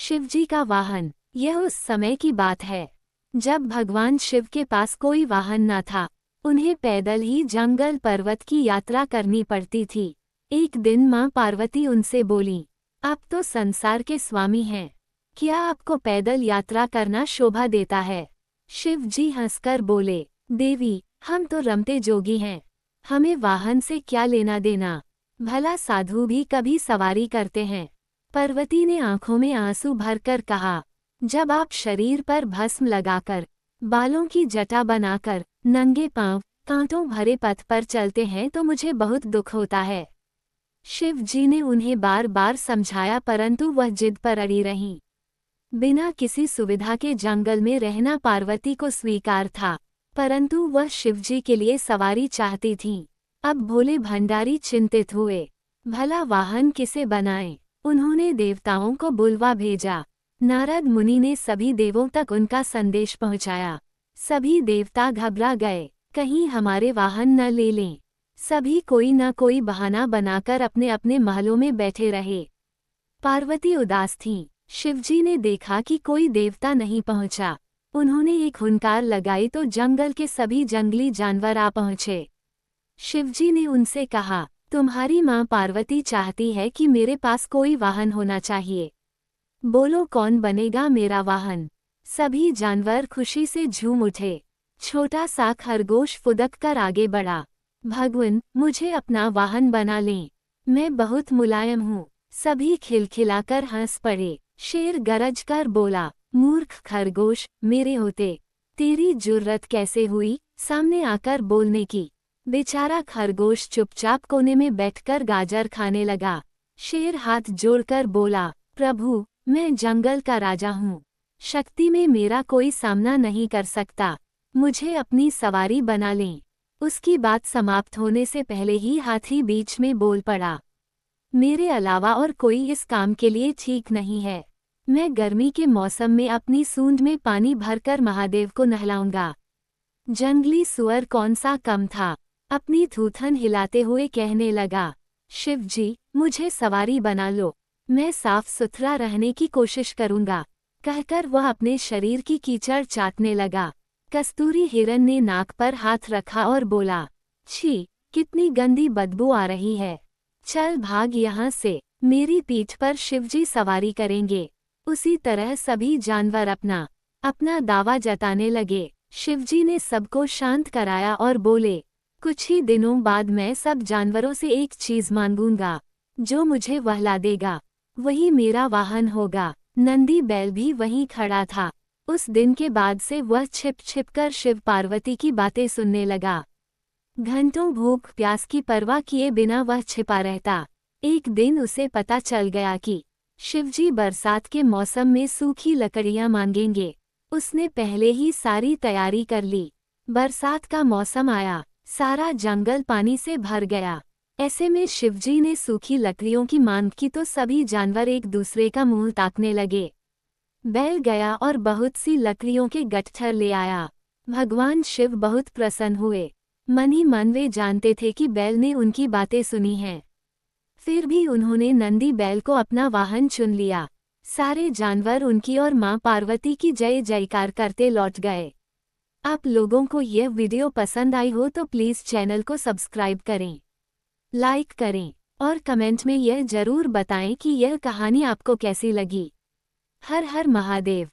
शिवजी का वाहन। यह उस समय की बात है जब भगवान शिव के पास कोई वाहन न था। उन्हें पैदल ही जंगल पर्वत की यात्रा करनी पड़ती थी। एक दिन मां पार्वती उनसे बोली, आप तो संसार के स्वामी हैं, क्या आपको पैदल यात्रा करना शोभा देता है? शिव जी हंसकर बोले, देवी, हम तो रमते जोगी हैं, हमें वाहन से क्या लेना देना, भला साधु भी कभी सवारी करते हैं। पार्वती ने आंखों में आंसू भरकर कहा, जब आप शरीर पर भस्म लगाकर, बालों की जटा बनाकर, नंगे पांव, कांटों भरे पथ पर चलते हैं तो मुझे बहुत दुख होता है। शिव जी ने उन्हें बार बार समझाया परंतु वह जिद पर अड़ी रहीं। बिना किसी सुविधा के जंगल में रहना पार्वती को स्वीकार था, परंतु वह शिवजी के लिए सवारी चाहती थीं। अब भोले भंडारी चिंतित हुए, भला वाहन किसे बनाएं? उन्होंने देवताओं को बुलवा भेजा। नारद मुनि ने सभी देवों तक उनका संदेश पहुंचाया। सभी देवता घबरा गए, कहीं हमारे वाहन न ले लें। सभी कोई न कोई बहाना बनाकर अपने अपने महलों में बैठे रहे। पार्वती उदास थीं। शिवजी ने देखा कि कोई देवता नहीं पहुंचा। उन्होंने एक हुंकार लगाई तो जंगल के सभी जंगली जानवर आ पहुंचे। शिवजी ने उनसे कहा, तुम्हारी मां पार्वती चाहती है कि मेरे पास कोई वाहन होना चाहिए। बोलो कौन बनेगा मेरा वाहन? सभी जानवर खुशी से झूम उठे। छोटा सा खरगोश फुदक कर आगे बढ़ा, भगवान, मुझे अपना वाहन बना लें, मैं बहुत मुलायम हूँ। सभी खिलखिलाकर हंस पड़े। शेर गरज कर बोला, मूर्ख खरगोश, मेरे होते तेरी जुर्रत कैसे हुई सामने आकर बोलने की? बेचारा खरगोश चुपचाप कोने में बैठकर गाजर खाने लगा। शेर हाथ जोड़कर बोला, प्रभु, मैं जंगल का राजा हूँ, शक्ति में मेरा कोई सामना नहीं कर सकता, मुझे अपनी सवारी बना लें। उसकी बात समाप्त होने से पहले ही हाथी बीच में बोल पड़ा, मेरे अलावा और कोई इस काम के लिए ठीक नहीं है। मैं गर्मी के मौसम में अपनी सूंड में पानी भरकर महादेव को नहलाऊंगा। जंगली सुअर कौन सा कम था, अपनी थूथन हिलाते हुए कहने लगा, शिव जी, मुझे सवारी बना लो, मैं साफ सुथरा रहने की कोशिश करूंगा। कहकर वह अपने शरीर की कीचड़ चाटने लगा। कस्तूरी हिरन ने नाक पर हाथ रखा और बोला, छी, कितनी गंदी बदबू आ रही है, चल भाग यहाँ से, मेरी पीठ पर शिवजी सवारी करेंगे। उसी तरह सभी जानवर अपना अपना दावा जताने लगे। शिवजी ने सबको शांत कराया और बोले, कुछ ही दिनों बाद मैं सब जानवरों से एक चीज मांगूंगा, जो मुझे वहला देगा वही मेरा वाहन होगा। नंदी बैल भी वहीं खड़ा था। उस दिन के बाद से वह छिप छिप कर शिव पार्वती की बातें सुनने लगा। घंटों भूख प्यास की परवाह किए बिना वह छिपा रहता। एक दिन उसे पता चल गया कि शिवजी बरसात के मौसम में सूखी लकड़ियां मांगेंगे। उसने पहले ही सारी तैयारी कर ली। बरसात का मौसम आया, सारा जंगल पानी से भर गया। ऐसे में शिवजी ने सूखी लकड़ियों की मांग की तो सभी जानवर एक दूसरे का मुंह ताकने लगे। बैल गया और बहुत सी लकड़ियों के गट्ठर ले आया। भगवान शिव बहुत प्रसन्न हुए। मन ही मन वे जानते थे कि बैल ने उनकी बातें सुनी हैं। फिर भी उन्होंने नंदी बैल को अपना वाहन चुन लिया। सारे जानवर उनकी और मां पार्वती की जय जयकार करते लौट गए। आप लोगों को यह वीडियो पसंद आई हो तो प्लीज़ चैनल को सब्सक्राइब करें, लाइक करें और कमेंट में यह जरूर बताएं कि यह कहानी आपको कैसी लगी। हर हर महादेव।